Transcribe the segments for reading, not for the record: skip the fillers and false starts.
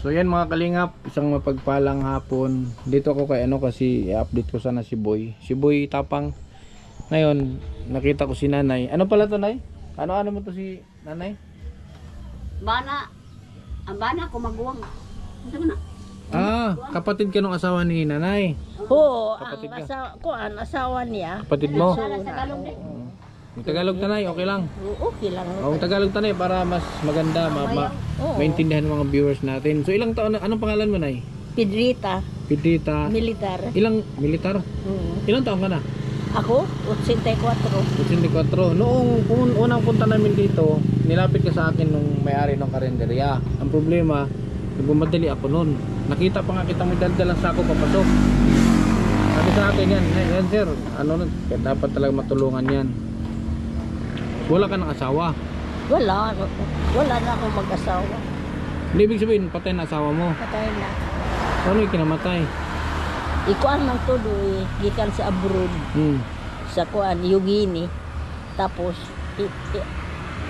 So yan mga kalingap, isang mapagpalang hapon. Dito ako kay ano kasi i-update ko sana si Boy. Si Boy Tapang. Ngayon, nakita ko si Nanay. Ano pala to, Nay? Ano mo to si Nanay? Bana. Ang bana ko maguwang. Ano na? Kapatid ka nung asawa ni Nanay. Oo, Kapatid ang ka. asawa niya. Kapatid mo? Sa Tagalog din. Tagalog Tanay, okay lang. Okay lang. Tagalog Tanay para mas maganda, Oo. maintindihan ng mga viewers natin. So ilang taon, anong pangalan mo, Nay? Pedrita, Pedrita. militar. Ilang militar? Ilang taon ka na? Ako, 84. 84. Noong unang punta namin dito, nilapit ka sa akin nung may-ari ng karinderya. Ang problema, nagmamadali ako noon. Nakita pa nga kita may daldalang sako papasok. Sabi sa akin yan sir, dapat talaga matulungan yan. Wala ka ng asawa? Wala na akong mag-asawa. Hindi ibig sabihin, patay na asawa mo. Patay na. Ano yung kinamatay? Ikuan man to doy, gikan sa abroad. Sa kuan, Yugini. Tapos,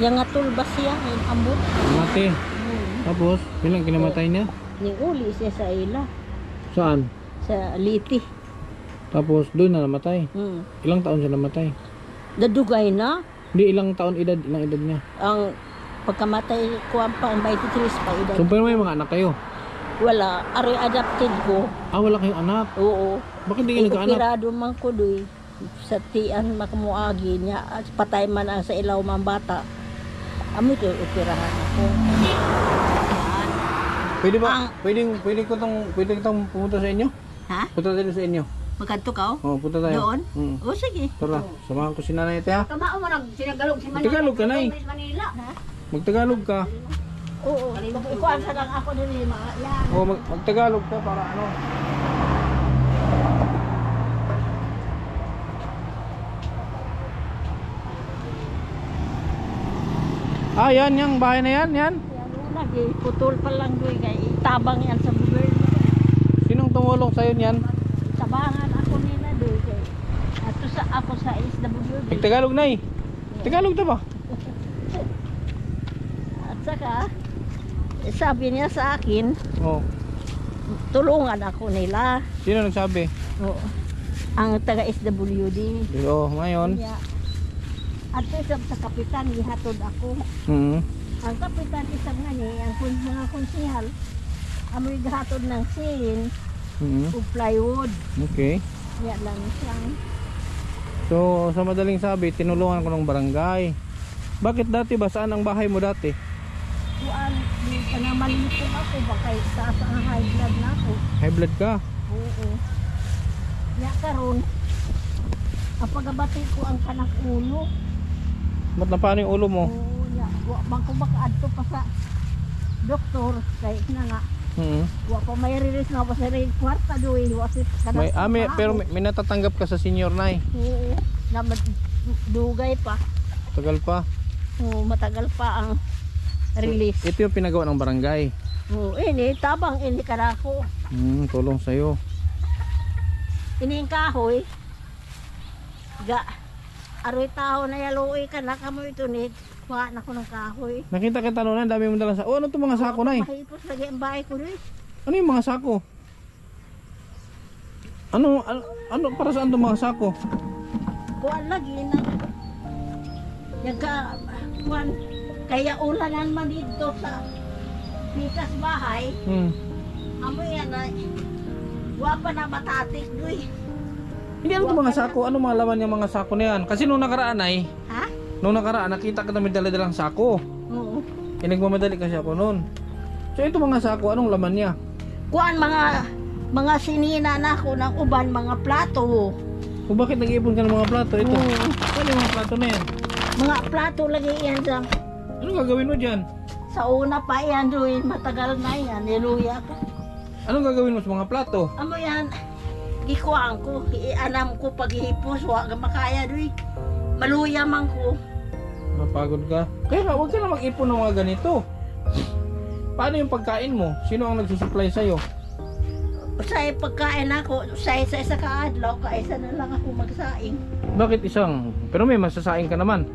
yung atulbas siya, yung ambot. Mati. Tapos, bilang kinamatay niya? Yung uli siya sa ila. Saan? Sa Liti. Tapos, doon na namatay. Ilang taon siya namatay? Dadugay na. Hindi, ilang edad niya? Ang pagkamatay kuan pa, ang 23 pa edad. So, pero may mga anak kayo? Wala, aroy adopted ko. Wala kayong anak? Oo. Bakit di kayo nagkaanak? Operado man ko doy. Sa tian makamuagi niya. Patay man ang sa ilaw man bata. Amo ito, operahan ako. Pwede ba? Pwede kitang pumunta sa inyo? Ha? Punta tayo sa inyo. Magkanto ka? Oo, punta tayo. Doon? O sige. Tara, samahan ko si Nanay ate ha. Kamao mo sinagalog si Manila. Tagalog ka, Nay. Manila. Ha? Magtagalog ka. Oo. Ikuan sa lang ako din mga yan. Oo, magtagalog ka para ano. Yan, yung bahay na yan. Yan lagi, putol pa lang doy kay tabang yan sa gobyerno. Sinong tumulong sa'yo niyan? Tabangan ako nila doy kay ato sa ako sa SWD. Magtagalog, Nay. Tagalog ta ba? At saka sabi niya sa akin, Oo. tulungan ako nila. Sino nagsabi? Oo. Ang taga SWD. Oo, ngayon. Kaya, at sa kapitan, ihatod ako. Ang kapitan isang nga niya, ang mga konsihal, amoy gahatod ng sin, o plywood. Okay. Yan lang siyang. So, sa madaling sabi, tinulungan ko ng barangay. Bakit dati ba? Saan ang bahay mo dati? Kuan, panamaliit ko ako, baka taas ang high blood na ako. High blood ka? Oo. Ya karon, ang pagabati ko ang kanak ulo. Ba't na paano yung ulo mo? Oo, ya. Wa ko baka adto pa sa doktor, kay na nga. Wa pa may release na pa sa kwarta doy, wa si kanak. Pero may natatanggap ka sa senior, Nay. Oo, na dugay pa. Tagal pa. Oo, matagal pa ang release. Ito yung pinagawa ng barangay. Oo, ini tabang ini kanako. Tulong sa'yo. Ini kahoy. Aroy tao na yaluoy ka na kamo ito ni kuha na ko ng kahoy. Nakita kita noon, dami mo dala sa. Ano to mga sako, Nay? Mahipos lagi ang bahay ko rin. Ano yung mga sako? Ano para saan to mga sako? Kuha lagi na. Kuhan, kaya ulanan man dito sa mikas bahay. Amoy yan ay wa pa na matatik doy. Hindi ano to mga sako? Ano mga laman yung mga sako na yan? Kasi nung nakaraan ay, Ha? nung nakaraan nakita ka na may dala-dalang sako. Oo. Nagmamadali kasi ako noon. So ito mga sako, anong laman niya? Kuhan mga sinina na ako ng uban mga plato. Kung bakit nag-iipon ka ng mga plato? Ito. Oo. Ano yung mga plato na yan? Mga plato lagi yan sa Anong gagawin mo dyan? sa una pa yan doy, matagal na yan, niluya ka. Anong gagawin mo sa mga plato? Amo yan, gikuhaan ko, ianam ko paghihipos, wag ka makaya doy. Maluya man ko. Napagod ka? Kaya nga, huwag ka na mag-ipon ng mga ganito. Paano yung pagkain mo? Sino ang nagsusupply sa'yo? Sa pagkain ako, sa isa kaadlaw, kaisa na lang ako magsaing. Bakit isang? Pero may masasaing ka naman.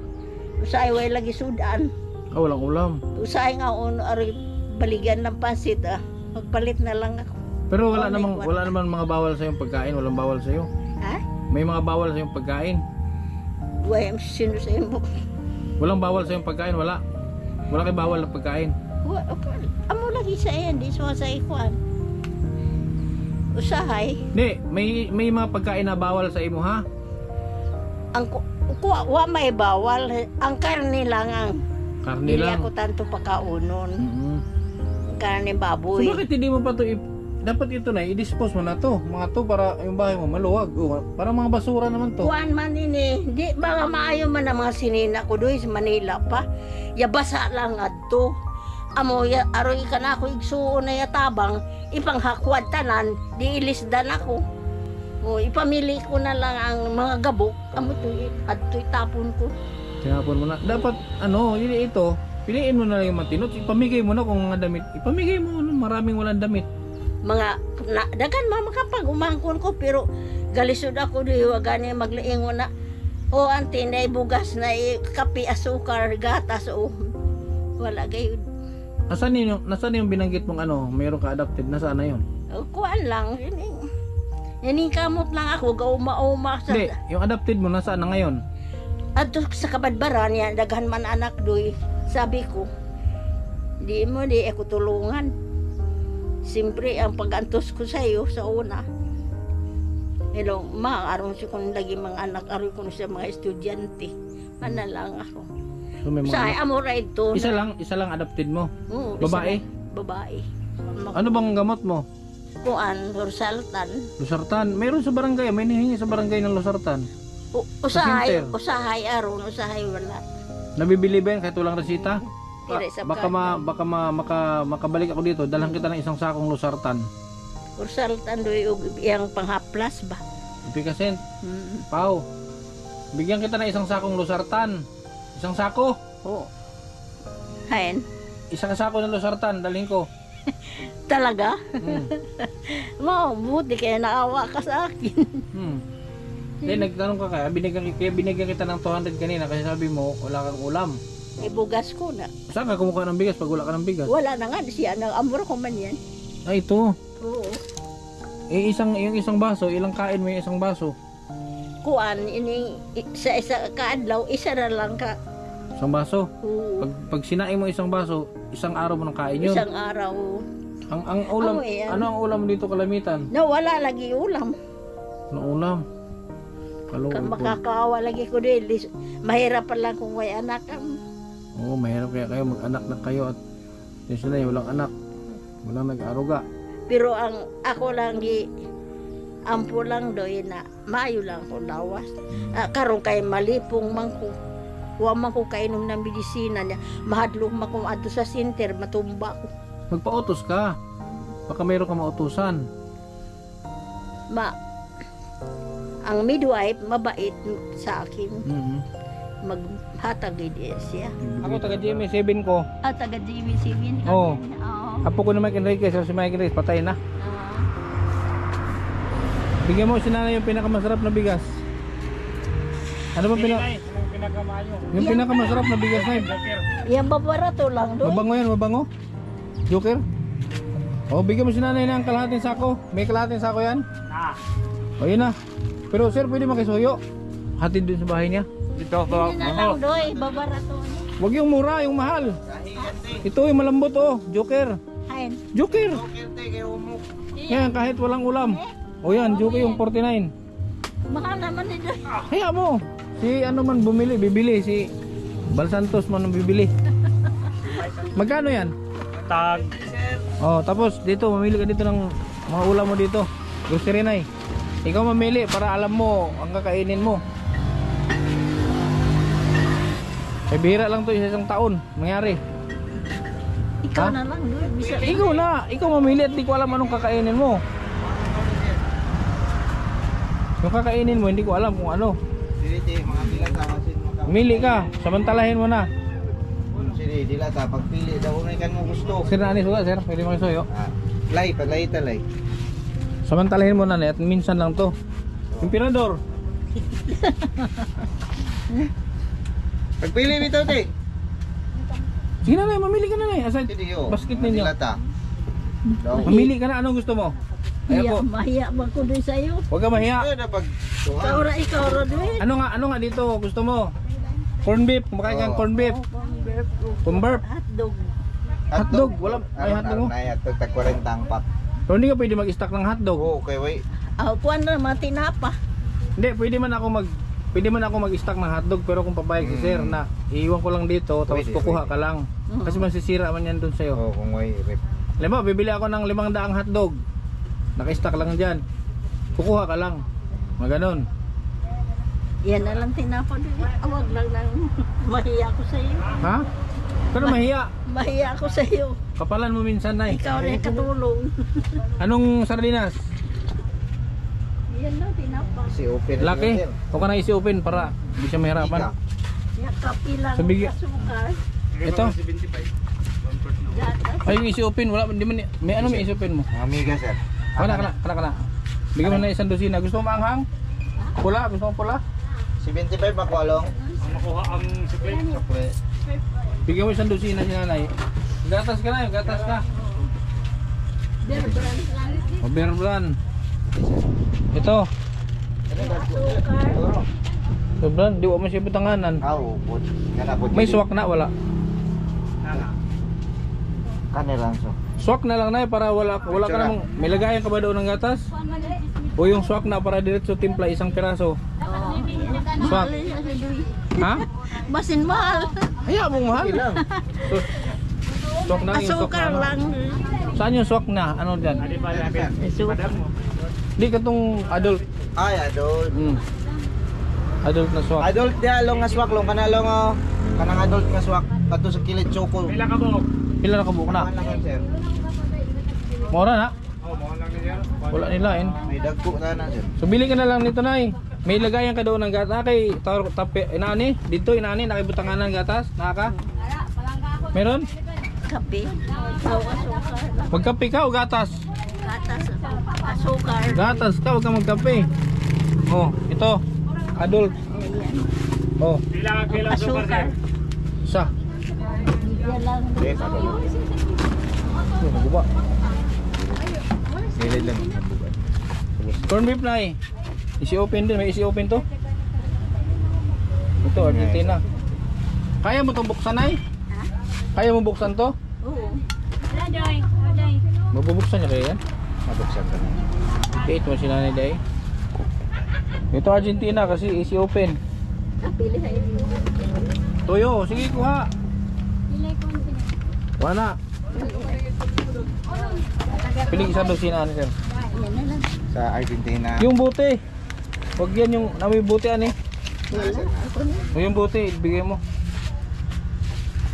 Sa way lagi sudan. Walang ulam. Sa nga on ari baligan ng pansit ah. Magpalit na lang ako. Pero wala Oh, namang like what? wala naman mga bawal sa yung pagkain, walang bawal sa iyo. Ha? May mga bawal sa yung pagkain. Wala yung sino sa mo. Walang bawal sa yung pagkain, wala. Wala kay bawal na pagkain. Amo lagi sa iyan, di sa ikuan. Usahay. Hindi, may mga pagkain na bawal sa imo ha. Ang wa may bawal. Ang karne lang ang. Karne Hindi lang. ako tanto pakaunon. Mhm. Karne So baboy. bakit hindi mo pa to dapat ito na i-dispose mo na to. Mga to para yung bahay mo maluwag. Oh, para mga basura naman to. Kuan man ini, di mga maayo man ang mga sinina ko doy sa Manila pa. Yabasa lang adto. Amo ya aroy ka na ako igsuon na yatabang ipanghakwad tanan di ilisdan ako. O ipamili ko na lang ang mga gabok. Amo to adto tapon ko. Tinapon mo na. Dapat ano, yun ito. Piliin mo na lang yung matinot. Ipamigay mo na kung mga damit. Ipamigay mo na maraming walang damit. Mga dagan mamakapag umangkon ko pero galisod ako di wagani magliingon na. O auntie na bugas na kape asukar gatas o wala gayud. Nasaan yung binanggit mong ano, mayroon ka adopted, nasaan na yun? Kuan lang ini kamot lang ako gauma-uma sa Hindi, yung adopted mo, nasaan na ngayon? adto sa kabadbaran ya daghan man anak doy sabi ko di mo di ako tulungan simpre ang pag-antos ko sa iyo sa una hello ma aron si kun lagi mga anak aron ko sa mga estudyante man lang ako So, may mga sa anak. amo right to Isa lang adopted mo. Oo, Babae? isa lang, babae Ano bang gamot mo? kuan Rosaltan Losartan. Mayroon sa barangay, may nihingi sa barangay ng Losartan. usahay Center. usahay aron usahay wala Nabibili ba yan kahit walang resita? Dire sa Makabalik ako dito, dalhan kita ng isang sakong Losartan. Rosaltan doy og iyang panghaplas ba. Ipikasen, pau. Bigyan kita ng isang sakong Losartan. Isang sako. Oo. Hain. Isang sako ng Losartan, dalhin ko. Talaga? Hmm. Mau, buti kaya naawa ka sa akin. Nagtanong ka kaya binigyan kita ng 200 kanina kasi sabi mo wala kang ulam. Ibugas ko na. Saan ka kumukuha ng bigas pag wala ka ng bigas? Wala na nga siya. Nang amor ko man yan. Ay, ito. Oo. Yung isang baso, ilang kain mo yung isang baso? Kuan, ini sa isa kaadlaw, isa na lang ka. Isang baso. Oo. Pag sinain mo isang baso, isang araw mo nang kain yun. Isang araw. Ang ulam, yan. ano ang ulam dito kalamitan? Na wala lagi ulam. Ano ulam? Makakaawa lagi ko din. Mahirap pa lang kung may anak. Oo, mahirap kaya kayo, mag-anak na kayo at yung sinay, walang anak. Walang nag-aruga. Pero ang ako lang ampo lang doy na mayo lang ko lawas. Karon kay malipong man ko. Wa man ko kainom ng medisina niya. Mahadlok man ko adto sa center matumba ko. Magpa-utos ka. Baka mayroon ka mautusan. Ang midwife mabait sa akin. Maghatag din siya. Ako taga GMA 7 ko. Taga GB7 kami. Oo. Oo. Apo ko na Mike Enriquez, si Mike Enriquez, patay na. Bigyan mo si nanay yung pinakamasarap na bigas. Ano ba yung pinakamasarap na bigas na yun? Yan babarato lang doon. Mabango yan, mabango? Joker? O, bigyan mo si nanay ng kalahating sako. May kalahating sako yan? O, yun na. Pero sir, pwede makisuyo. Hatid dun sa bahay niya. Dito, Hindi na lang doy, babarato niya. Huwag yung mura, yung mahal. Ito yung malambot oh, Joker. Hain. Joker. Yan, kahit walang ulam. O yan, Joker yung 49. Mahal naman nito. Kaya mo, si ano man bibili, si Bal Santos man ang bibili. Magkano yan? Tag. Oh, tapos dito, mamili ka dito ng mga ulam mo dito. Grocery na eh. Ikaw mamili para alam mo ang kakainin mo. Eh, bihira lang to isang taon, mangyari. Ikaw Ha? na lang doy. Bisa Ikaw na, ikaw mamili at di ko alam anong kakainin mo. Yung kakainin mo, hindi ko alam kung ano. Sige, mga dilata kasi Mamili ka, samantalahin mo na. Sige, dilata pagpili daw kung ikan mo gusto. Sir Nani, suga sir, pwede makisuyo. Lay, talay. Samantalahin mo na at minsan lang to. Emperador. Pagpili bitaw te. Sige na mamili ka na Aside Sige yo. basket mga ninyo. Dilata. Daw. Mamili ka na, anong gusto mo? Ayan po. Mahiya ba ko din sa'yo? Huwag ka mahiya. Ano na pag Ikaw ra din. Ano nga dito gusto mo? Corn beef, kumakain kang corn beef. Corn beef. Hotdog. Hotdog, wala may hotdog mo. Nay hotdog tag 40 ang pack. Pero hindi ka pwede mag-stock ng hotdog. Oo, okay, wait. Kuan na matinapa. Hindi, pwede man ako mag-stock ng hotdog pero kung papayag si sir na iiwan ko lang dito tapos Pwede, kukuha ka lang. Kasi masisira man yan doon sa'yo. Oo, kung may rep. Alam mo, bibili ako ng 500 hotdog. Naka-stock lang dyan. Kukuha ka lang. Maganon. Yan na lang tinapa din. Awag lang mahiya ko sa'yo. Ha? Pero mahiya. Mahiya ako sa'yo. Kapalan mo minsan, Nay. Ikaw rin katulong. Anong sardinas? Yan lang tinapa. Si open. Laki. O ka na isi-open para hindi siya mahirapan. Yan kapilang So, asukar. Ito. Gatas. Ay, yung isi-open. Wala, hindi man, may ano may isi-open mo? Amiga, sir. Kana. Bigyan mo na isang dosina. Gusto mo maanghang? Pula? Gusto mo pula? 75 ako along. Chocolate. Bigyan mo isang dosina si nanay. Gatas ka na, gatas ka. Beer brand. O beer brand. Ito. Asukar. Beer brand, di mo siya butanganan. Oo, put. May swak na, wala. Kanelang so. Swak na lang na para wala ka namang, may lagayan ka ba doon ng gatas? O yung swak na para diretso timpla isang piraso. Swak. Ha? Basin mahal. Haya mong mahal. lang. Swak na yung swak Asukar na. lang. Saan yung swak na? Ano dyan? Asukar. Di ka tong adult. Ay, adult. Adult na swak. Adult di along nga swak long kanalong kanang adult nga swak ato sa kilid choco. Pila na kabuk na? Ano lang, sir? Mura na? Wala nila eh. May dagko na na, sir. So bili ka na lang nito, Nay. May lagayan ka doon ng gatas. Kay inaani, dito inaani nakibutanganan ng gatas. Naka? Meron? Kape. Asukar. Magkape ka o gatas? Gatas. Asukar. Gatas ka, huwag ka magkape. Oh, ito. Adult. Oh, Asukar. isa. Yan lang. Yes, adult. Oh, naguba. Kilid lang. Corn beef, Nay. Easy open din. May easy open to. Ito, Argentina. Kaya mo itong buksan, Nay? Kaya mo buksan to? Oo. Mabubuksan niya kaya yan? Mabuksan ka na. Okay, ito si Nanay Day. Ito Argentina kasi easy open. Kapili sa'yo. Toyo, sige kuha. Wala. Piling isa dosin ani sir. Yan na lang. Sa Argentina. Yung buti. Wag yan yung namoy buti ani. Wala. Ako na. O yung buti, ibigay mo.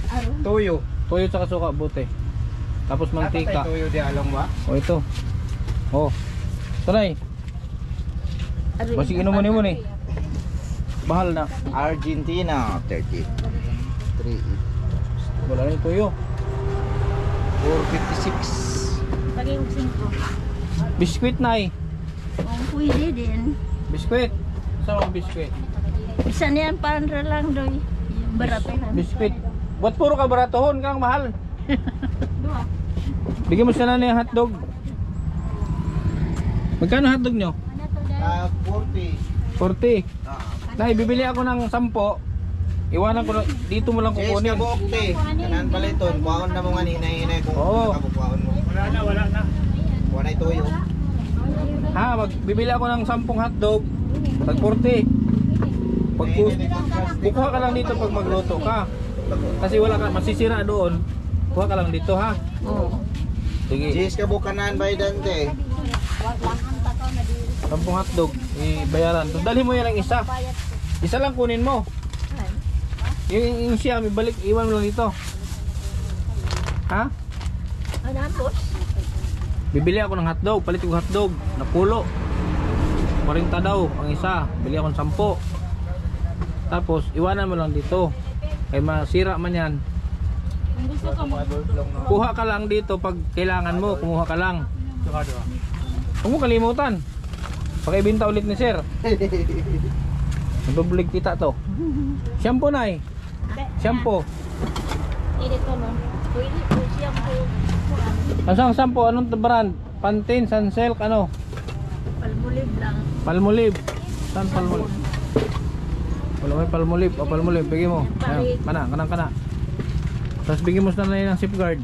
Aron. Toyo. Toyo tsaka suka buti. Tapos mantika. Toyo di along ba? O ito. Oh. Tunay. Aron. Masig inom mo ni mo ni. Bahal na. Argentina 33. Wala na yung toyo. 456. Pagay og 5. Biskuit Nay. Kung pwede din. Biskuit. Saan ang biskuit? Isa niyan para lang doy. Baratuhan. Biskuit. Ba't puro ka baratohon kang mahal? Bigyan mo siya na ng hotdog. Magkano hotdog nyo? 40. 40. Nay, bibili ako ng 10. Iwanan ko na, dito mo lang Yes, kukunin. kabukte. Kanan pala ito. Kuhaon na mo nga hinay-hinay kung Oo. nakabukwaon mo. Wala na. Kuha na itoyo. Ha, bibili ako ng 10 hotdog. Pag 40. Pag kukuha ka lang dito pag magluto ka. Kasi wala ka, masisira doon. Kuha ka lang dito ha. Oo. Sige, Yes, kabukanan by Dante. 10 hotdog. Ibayaran. Tapos dalhin mo yan ang isa. Isa lang kunin mo. Yung siya, may balik, iwan mo lang dito. Ha? Tapos, Bibili ako ng hotdog, palit ko hotdog, napulo. 40 daw ang isa, bili ako ng 10. Tapos iwanan mo lang dito. Kaya masira man yan. Kuha ka lang dito pag kailangan mo, kumuha ka lang. Huwag mo kalimutan. Pakibinta ulit ni sir. Nabublig kita to. Shampoo Nay. Shampoo. ini to no. Pwede po siya po. Asang sampo, anong brand? Pantene, Sunsilk, ano? Palmolive lang. Palmolive. Saan Palmolive? Wala may Palmolive. O Palmolive, bigyan mo. Ayan, kana. Tapos bigyan mo na lang ng safeguard.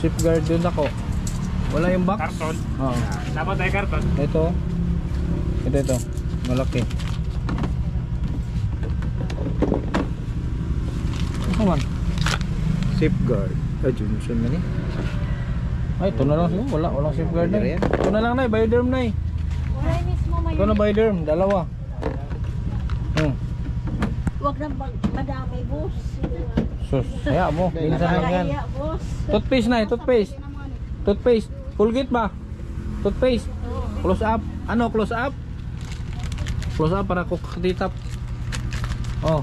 Safeguard dun ako. Wala yung box? Karton. Oo. Dapat tayo karton. Ito. Malaki. Ano man? Safeguard. Johnson man eh. Ay, ito na lang siguro. Walang safeguard na. Yan. Ito na lang na, Bioderm na. Wala mismo may... Ito na Bioderm, dalawa. Huwag na madami, boss. Sus, kaya mo, minsan lang yan. Kaya, boss. Toothpaste na, toothpaste. Colgate ba? Toothpaste. Close up. Ano, close up? Close up para kukatitap. Oh.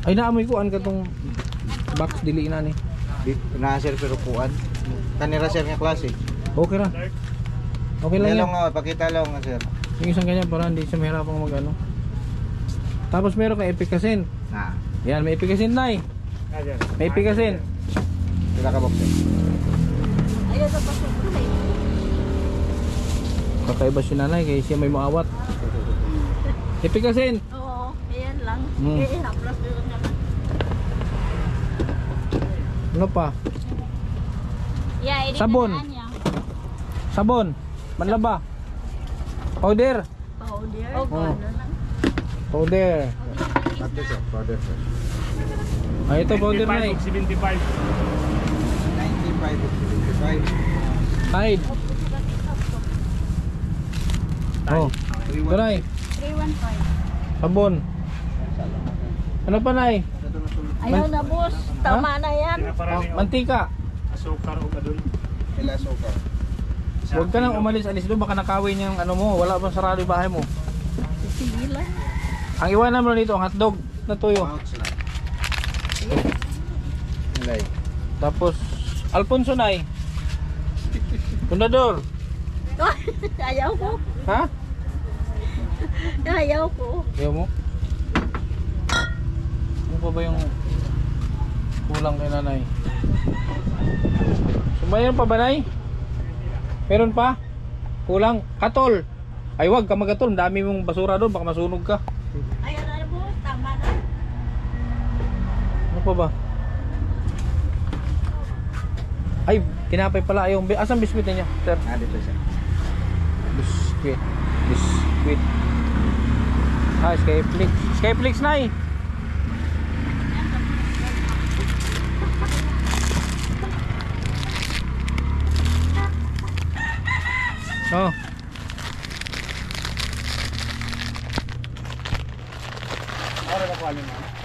Ay, naamoy ko. Ano ka tong box dili na ni? Na-sir pero kuan. Kanira sir nga klase. Okay ra. Okay lang yan. Lang pakita lang sir. Yung isang ganyan para hindi siya mahirapang mag ano. Tapos meron kang Efficasin. Na. Yan, may Efficasin na eh. May Efficasin. Sila ka box. Ayaw na pa sobrang. Kakaiba si nanay kaya siya may maawat. Efficasin. Oo, ayan lang. Hmm. Haplas doon naman. Ano pa? Yeah, Sabon. Sabon. Manlaba. Powder. Powder. Oh. Ano lang. Powder. Ate sir, powder sir. Ay, ito powder na eh. 75. 95 75. Tide. Oh. Ito na eh. 315. Sabon. Ano pa na eh? Ayaw na, boss. Tama na yan. Mantika. Asukar o kadul. Sila suka. Huwag ka nang umalis-alis doon. Baka nakawin yung ano mo. Wala bang sarado yung bahay mo. Sige lang. Ang iwanan mo dito, ang hotdog na tuyo. Ouch lang. Nilay. Tapos, Alfonso na eh. Tundador. Ayaw ko. Ha? Ayaw ko. Ayaw mo? Ano pa ba yung kulang kay nanay? Sumayan pa ba, nay? Meron pa? Kulang? Katol! Ay wag ka magatol, dami mong basura doon, baka masunog ka. Ayaw na, boss. Tama na. Ano pa ba? Ay, tinapay pala yung... Asan biskuit niya, sir? Dito sir. Biskuit. Biskuit. Ah, Skyflix. Skyflix na eh. Oh.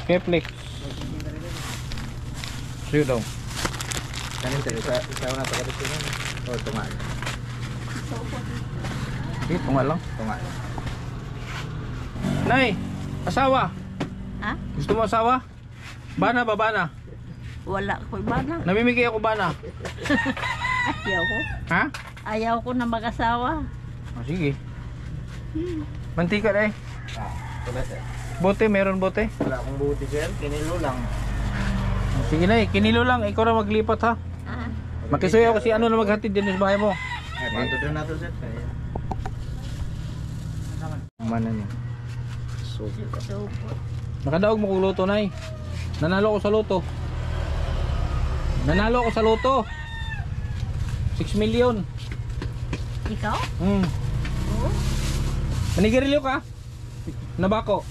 Skyflix. Sa'yo daw. Kanin sir, isa na sa kadito nun. O, tunga. Ito nga lang. Tunga. Nay, asawa. Ha? Gusto mo asawa? Bana ba bana? Wala ko ba na? Namimigay ako bana. Ayaw ko. Ha? Ayaw ko na mag-asawa. Oh, sige. Mantika na eh. Wala sir. Bote, meron bote. Wala akong buti sir. Kinilo lang. Oh, sige na eh, kinilo lang. Ikaw na maglipat ha. Ah. Makisuyo ako si ano na maghatid din sa bahay mo. Dito doon nato sir. Mana niya. Suka. Nakadaog mo kung luto na eh. Nanalo ko sa luto. Nanalo ko sa luto. 6 million. Ikaw? Oo. Manigarilyo ka? Nabako.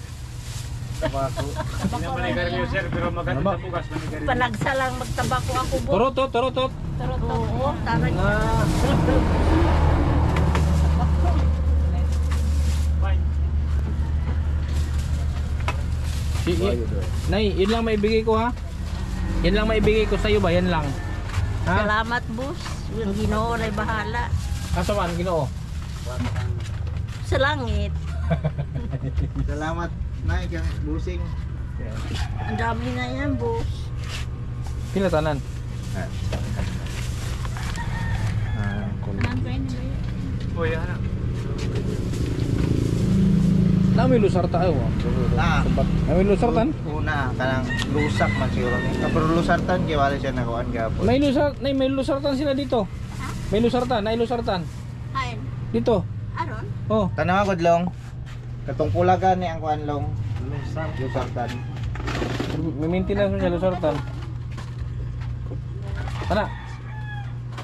Tabako. Hindi naman nagkaroon sir, pero maganda Ano ba? sa bukas. Manigarilyo. Panagsa lang magtabako ako, boss. Turotot, turotot. Oo, tara niya. Ah. Fine. Nay, yun lang maibigay ko ha. Yan lang maibigay ko sa iyo ba? Yan lang. Ha? Salamat, boss. Yung Ginoo ay bahala. Asa man Ginoo? Sa langit. Salamat na kang busing. Ang dami na yan, boss. Pila tanan? Cool. Uy, ano? Nami lusar tayo. Ah. Nami lusartan. Una kanang lusak man siguro. Pero lusartan kay wala siya nakuan gapon. May lusartan sila dito. May lusartan, ay lusartan. Hain. Dito. Aron. Oh. Tanawa gud long. Katong pulagan ni ang kuan long. Lusartan. May maintenance mo siya lusartan. Kana.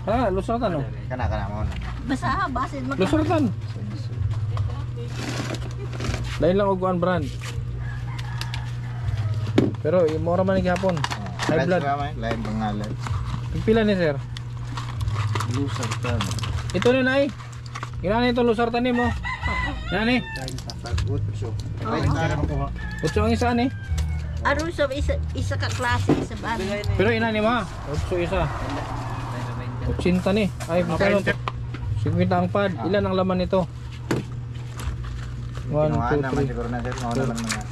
Kana lusartan oh. Kana mo na. Basta basin mag Lusartan. Lain lang og kuan brand. Pero mura man ni gihapon. High blood. Lain pangalan. Pila ni sir? Lusartan. Ito ni nay. Ilan ito lusartan ni mo? Yan eh. Utso ang isa ni. aron sa isa ka klase sa bago. Pero ina ni ma. Utso isa. 80 ni. Ay, magkano to? 50 ang pad. Ilan ang laman nito? 1, 2, 3. siguro na sir. Mao naman mga.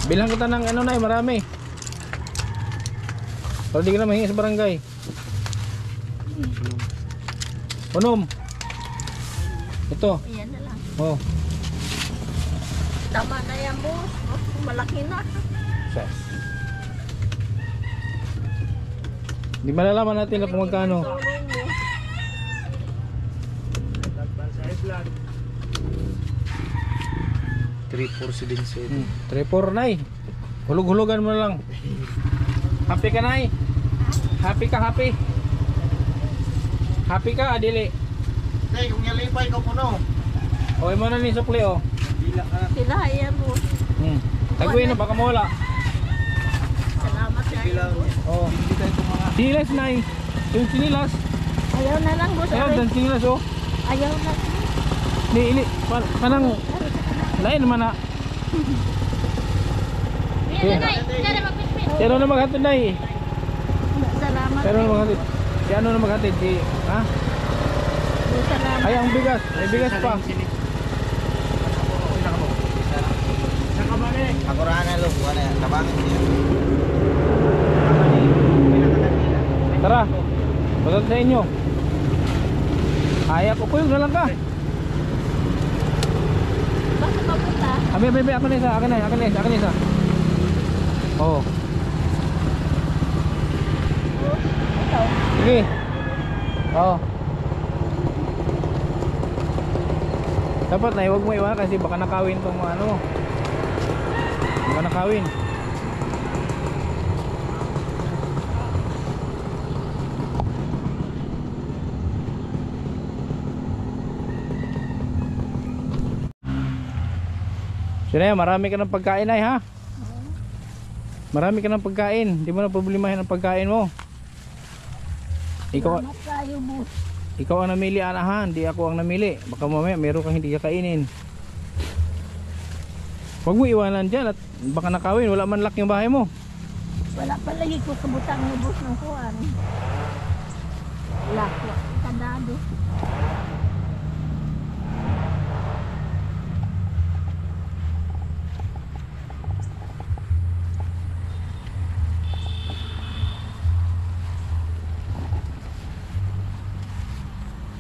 Bilang kita ng ano na marami. Para di ka na mahingi sa barangay. Unom. Ito. Ayan na lang. Oh. Tama na yan, boss. Oh, malaki na. Ses. Di malalaman natin na kung magkano. Tulong mo. Side vlog. 3-4 nay. Hulog-hulugan mo na lang. Happy ka nay? Happy ka, happy? Happy ka, adili? Hey, kung yalipay ko puno. Okay mo na ni sukli oh. Sila, ayan, boss. Taguin na, baka mawala. Salamat sa iyo, boss. Oh. Sinilas nay. Yung sinilas. Ayaw na lang, boss. Ayaw, dan sinilas oh. Ayaw na. Ni, kanang, lain naman na. Pero na maghatid na eh. Salamat. Pero na maghatid. Si ano na maghatid? Si, ha? Salamat. Ay, ang bigas. May bigas pa. Saka ba ni? Ako ra na lo, wala tabangin niya. Tara. Patad sa inyo. Ay, ako po yung nalang ka. Bakit papunta? Abi, ako na isa. Akin na isa. Oo. Ito. Sige. Oo. Dapat na, huwag mo iwan kasi baka nakawin tong ano mo. Baka nakawin. Sina, marami ka ng pagkain ay ha? Marami ka ng pagkain. Di mo na problemahin ang pagkain mo. Ikaw, Salamat tayo, boss. ikaw ang namili anahan, di ako ang namili. Baka mamaya meron kang hindi kakainin. Huwag mo iwanan dyan at baka nakawin. Wala man lock yung bahay mo. Wala palagi ko kabutang ni boss ng kuwan. Lakwa. Kadado.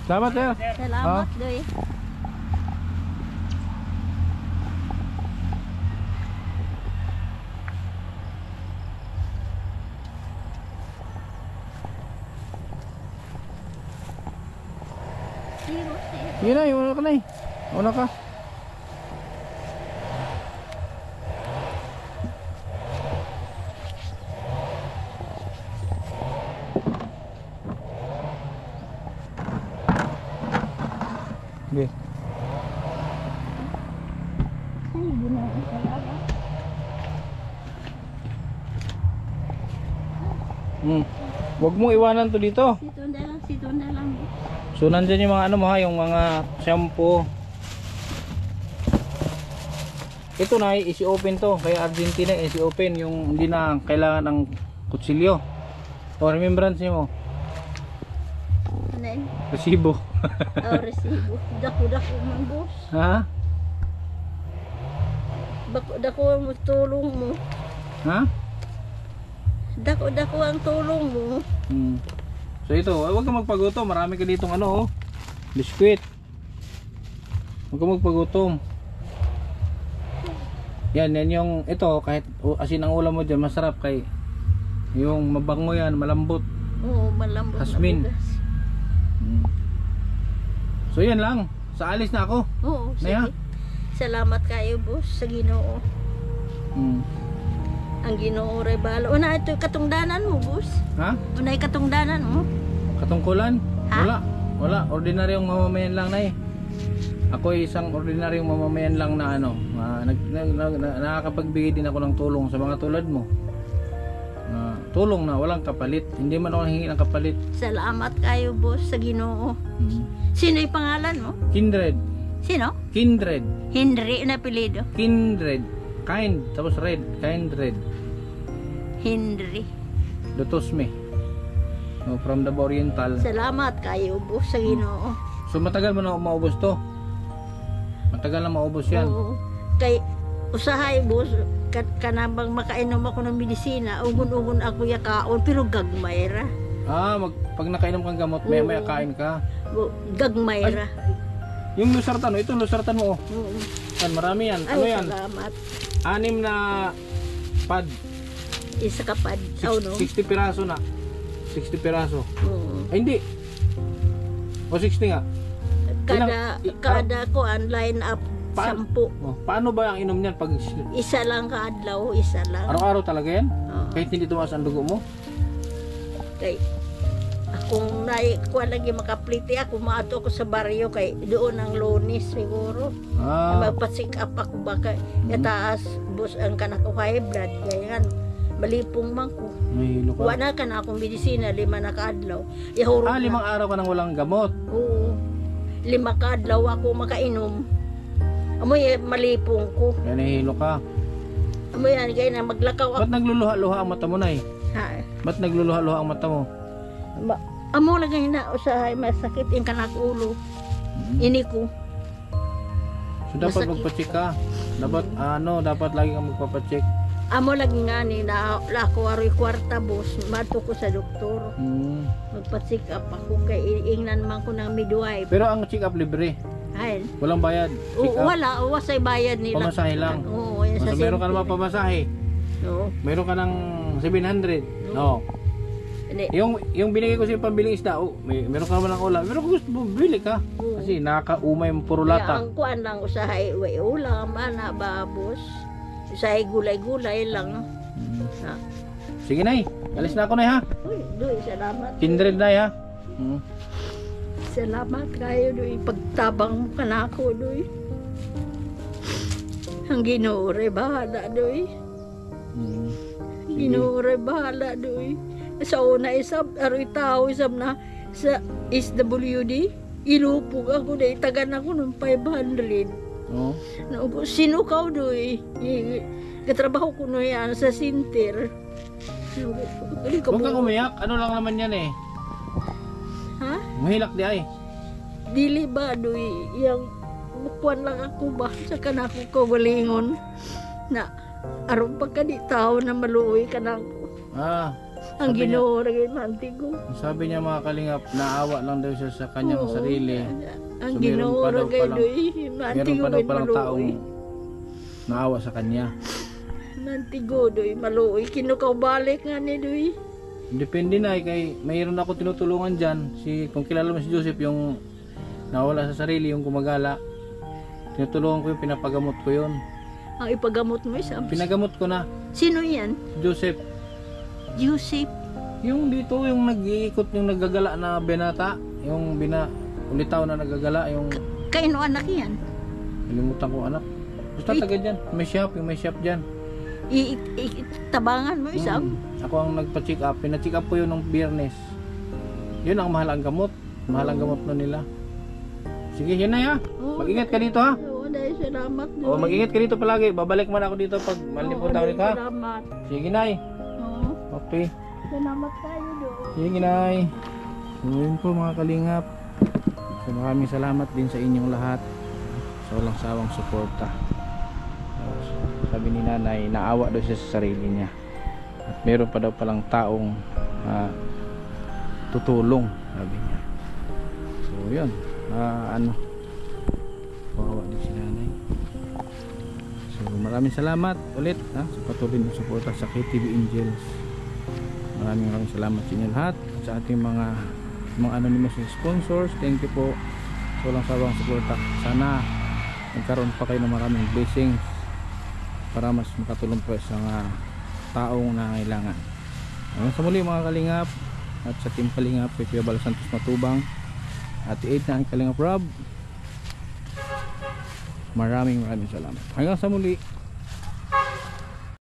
Salamat sir. Salamat, doy. Yun na, una ka na eh. Una ka. Okay. Ay, ginawa ko talaga. Huwag mo iwanan to dito. Sito na lang. So nandyan yung mga ano mo ha, yung mga shampoo. Ito na isi-open to, kaya Argentina isi-open yung hindi na kailangan ng kutsilyo. O remembrance mo, Ano yun? resibo. Oh, resibo. Dako-dako man, boss. Ha? Dako ang tulong mo. Ha? Dako-dako ang tulong mo. So ito, huwag kang magpaguto, marami ka ditong ano oh. Biskwit. Huwag ka magpagutom. Yan yung ito, kahit asin ang ulam mo dyan, masarap kay yung mabango yan, malambot. Oo, malambot Hasmin. na bugas. So yan lang, sa alis na ako. Oo, sige. Naya? Salamat kayo, boss, sa Ginoo. Ang Ginoo ray balo. Una ito katungdanan mo, boss. Ha? Una katungdanan mo. Katungkulan? Ha? Wala, ordinaryong mamamayan lang na eh. Ako ay isang ordinaryong mamamayan lang na ano, nakakapagbigay din ako ng tulong sa mga tulad mo. Tulong na walang kapalit, hindi man ako hingi ng kapalit. Salamat kayo, boss, sa Ginoo. Sino yung pangalan mo? Kindred. Sino? Kindred. Henry na apelyido. Kindred. Kind, tapos red. Kindred. Henry. Dutosme. From the Oriental. Salamat kayo, boss, sa Ginoo. So matagal mo na maubos to? Matagal na maubos yan? Oo. Kay usahay, boss, kanabang makainom ako ng medisina, ugon-ugon ako yakaon, pero gagmay ra. Pag nakainom kang gamot, may kain ka. Gagmay ra. Yung Losartan, ito Losartan mo. Oo. Yan, marami yan. Ano Ay, yan? salamat. 6 na pad. Isa kapad. Oh, no? 60 piraso na. 60 piraso. Oo. Ay, hindi. O 60 nga. Kada ko ang line up, 10. Paano ba ang inom niyan pag Isa lang kaadlaw, isa lang. araw-araw talaga yan? Oo. Kahit hindi tumaas ang dugo mo? Kay akong naikuha lagi makapliti ako, maato ko sa baryo kay doon ang Lunes siguro. Magpa-check up ako baka itaas bus ang kanak ko high blood ganyan. Malipong man ko. May hilo ka. Wala ka na akong medisina, 5 na kaadlaw. Ihurot 5 araw ka nang walang gamot. Oo. 5 kaadlaw ako makainom. Amoy malipong ko. Kaya nahihilo ka. Amoy yan kaya na maglakaw ako. Ba't nagluluha-luha ang mata mo na eh? Ha. Ba't nagluluha-luha ang mata mo? Amo lagi na usahay masakit yung kanak ulo. Ini ko. So dapat Masakit. magpa-check ka. Dapat lagi kang magpapa-check. Amo lagi nga ni na ako aroy kwarta boss, mato ko sa doktor. Magpa-check up ako kay ingnan man ko ng midwife. Pero ang check up libre. Ayun. Walang bayad. Check up. Wala, wasay bayad nila. Pamasahe lang. Oo, yan sa Meron ka center. naman pamasahe. Oo. Meron ka ng 700. No. Hindi. Yung binigay ko sa pambiling isda, meron ka naman ng ulam. Pero kung gusto mo, bili ka. Oo. Kasi nakakaumay mo puro Kaya lata. ang kuan lang usahay, way ulam, ana ba boss? Usahay gulay-gulay lang. Na. Sige nay, alis na ako nay ha. Uy, doy, salamat. Kindred nay ha. Salamat kayo, doy. Pagtabang mo ka na ako, doy. Ang Ginoo ray bahala, doy. Ginoo ray bahala, doy. Sa una isab, aroy tao isab na sa SWD, ilupog ako, doy. Tagan ako ng 500. Oh. Naupo, sino ka, doy? Katrabaho ko na yan sa center. Huwag kang umiyak, ano lang naman yan eh. Ha? Mahilak di ay. Dili ba, doy? Yung bukuan lang ako ba sa kanako ko galingon na aron pagka di tao na maluoy kanako. Ang sabi Ginoo ra gyud mantigo. Sabi niya mga kalingap, naawa lang daw siya sa kanyang Oo. sarili. Ang So, meron Ginoo pa ra daw gyud palang- doy. Meron Mantigo pa daw gyud palang taong maluoy. naawa sa kanya. Mantigo doy maluoy. Kinukaw balik nga ni doy. Depende na kay mayroon ako tinutulungan diyan. Kung kilala mo si Joseph, yung nawala sa sarili, yung gumagala. Tinutulungan ko yung pinapagamot ko yun. Ang ipagamot mo isa. Pinagamot ko na Sino yan? si Joseph. Joseph. Yung dito, yung nag-iikot, yung naggagala na binata, yung ulitaw na naggagala, yung Kaino anak yan? nalimutan ko anak. Basta taga dyan, may shop dyan. Tabangan mo isa. Ako ang nagpa-check up, pina-check up ko yun ng Biyernes. Yun ang mahal ang gamot. Mahal ang gamot nun nila. Sige, yun na ya. Oo. Mag-ingat ka dito ha. Oo, dahil salamat doy. O, mag-ingat ka dito palagi. Babalik man ako dito pag malipot ako dito ha. Salamat. Sige, Nay. Oo. Okay. Salamat tayo doy. Sige, Nay. So, yun po mga kalingap. So, maraming salamat din sa inyong lahat sa walang sawang suporta. Sabi ni Nanay, naawa daw siya sa sarili niya. At meron pa daw palang taong tutulong, sabi niya. So, yun. Kawawa maraming salamat ulit sa patuloy na suporta sa KTV Angels. Maraming salamat sa inyo lahat at sa ating mga anonymous sponsors. Thank you po sa walang sawang suporta. Sana magkaroon pa kayo ng maraming blessings para mas makatulong po sa mga taong nangangailangan. Hanggang sa muli mga kalingap, at sa team Kalingap kay Kuya Bal Santos Matubang at 8 na ang Kalingap Rob, maraming salamat. Hanggang sa muli.